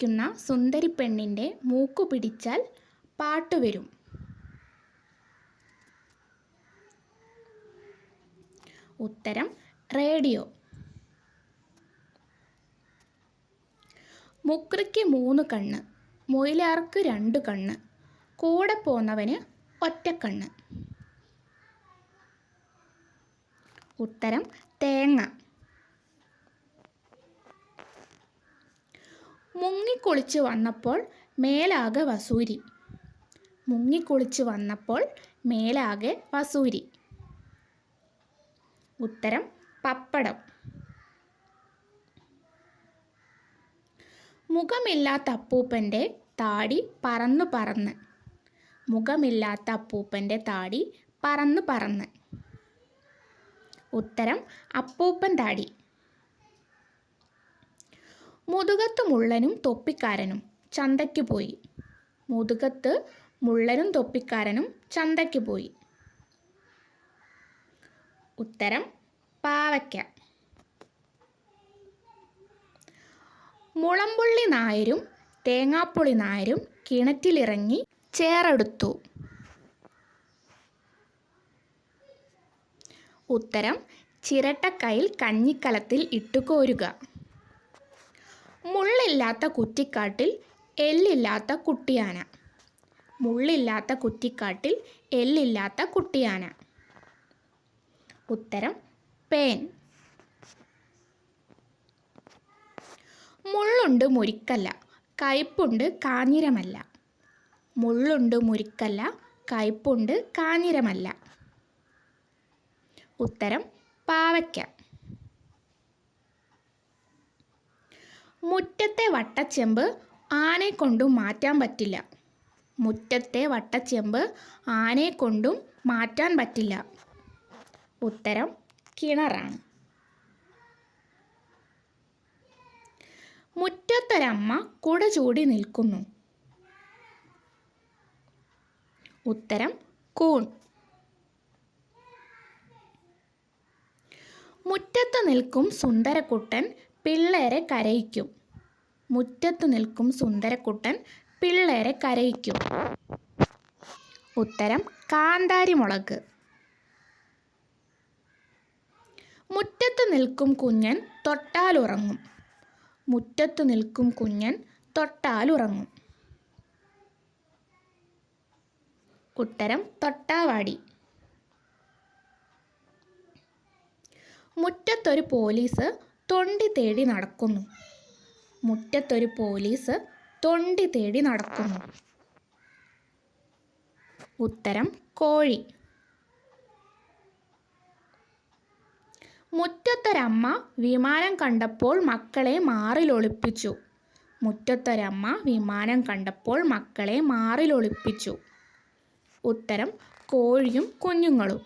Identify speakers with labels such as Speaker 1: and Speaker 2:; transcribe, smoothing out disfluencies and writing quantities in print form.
Speaker 1: ചിരിക്കുന്ന സുന്ദരി പെണ്ണിൻ്റെ മൂക്കു പിടിച്ചാൽ പാട്ടുവരും. ഉത്തരം റേഡിയോ. മുക്രിക്ക് 3 കണ്ണ്, മൊയിലാർക്ക് 2 കണ്ണ്, കൂടെ പോന്നവന് ഒറ്റക്കണ്ണ്. ഉത്തരം തേങ്ങ. മുങ്ങിക്കുളിച്ച് വന്നപ്പോൾ മേലാകെ വസൂരി. മുങ്ങിക്കുളിച്ച് വന്നപ്പോൾ മേലാകെ വസൂരി. ഉത്തരം പപ്പടം. മുഖമില്ലാത്ത അപ്പൂപ്പൻ്റെ താടി പറന്നു പറന്ന്. മുഖമില്ലാത്ത അപ്പൂപ്പൻ്റെ താടി പറന്നു പറന്ന്. ഉത്തരം അപ്പൂപ്പൻ താടി. മുതുകത്ത് മുള്ളനും തൊപ്പിക്കാരനും ചന്തയ്ക്ക് പോയി. മുതുകത്ത് മുള്ളനും തൊപ്പിക്കാരനും ചന്തയ്ക്ക് പോയി. ഉത്തരം പാവയ്ക്ക. മുളമ്പുള്ളി നായരും തേങ്ങാപ്പുളി നായരും കിണറ്റിലിറങ്ങി ചേറെടുത്തു. ഉത്തരം ചിരട്ടക്കയിൽ കഞ്ഞിക്കലത്തിൽ ഇട്ടുകോരുക. മുള്ളില്ലാത്ത കുറ്റിക്കാട്ടിൽ എല്ലില്ലാത്ത കുട്ടിയാന. മുള്ളില്ലാത്ത കുറ്റിക്കാട്ടിൽ എല്ലില്ലാത്ത കുട്ടിയാന. ഉത്തരം പേൻ. മുള്ളുണ്ട് മുരിക്കല്ല, കയ്പുണ്ട് കാഞ്ഞിരമല്ല. മുള്ളുണ്ട് മുരിക്കല്ല, കയ്പുണ്ട് കാഞ്ഞിരമല്ല. ഉത്തരം പാവയ്ക്ക. മുറ്റത്തെ വട്ടച്ചെമ്പ് ആനയെക്കൊണ്ടും മാറ്റാൻ പറ്റില്ല. മുറ്റത്തെ വട്ടച്ചെമ്പ് ആനയെക്കൊണ്ടും മാറ്റാൻ പറ്റില്ല. ഉത്തരം കിണറാണ്. മുറ്റത്തൊരമ്മ കുട ചൂടി നിൽക്കുന്നു. ഉത്തരം കൂൺ. മുറ്റത്ത് നിൽക്കും സുന്ദരക്കുട്ടൻ പിള്ളേരെ കരയിക്കും. മുറ്റത്ത് നിൽക്കും സുന്ദരക്കുട്ടൻ പിള്ളേരെ കരയിക്കും. ഉത്തരം കാന്താരി മുളക്. മുറ്റത്ത് നിൽക്കും കുഞ്ഞൻ തൊട്ടാലുറങ്ങും. മുറ്റത്ത് നിൽക്കും കുഞ്ഞൻ തൊട്ടാലുറങ്ങും. ഉത്തരം തൊട്ടാവാടി. മുറ്റത്തൊരു പോലീസ് തൊണ്ടി തേടി നടക്കുന്നു. മുറ്റത്തൊരു പോലീസ് തൊണ്ടി തേടി നടക്കുന്നു. ഉത്തരം കോഴി. മുറ്റത്തൊരമ്മ വിമാനം കണ്ടപ്പോൾ മക്കളെ മാറിലൊളിപ്പിച്ചു. മുറ്റത്തൊരമ്മ വിമാനം കണ്ടപ്പോൾ മക്കളെ മാറിലൊളിപ്പിച്ചു. ഉത്തരം കോഴിയും കുഞ്ഞുങ്ങളും.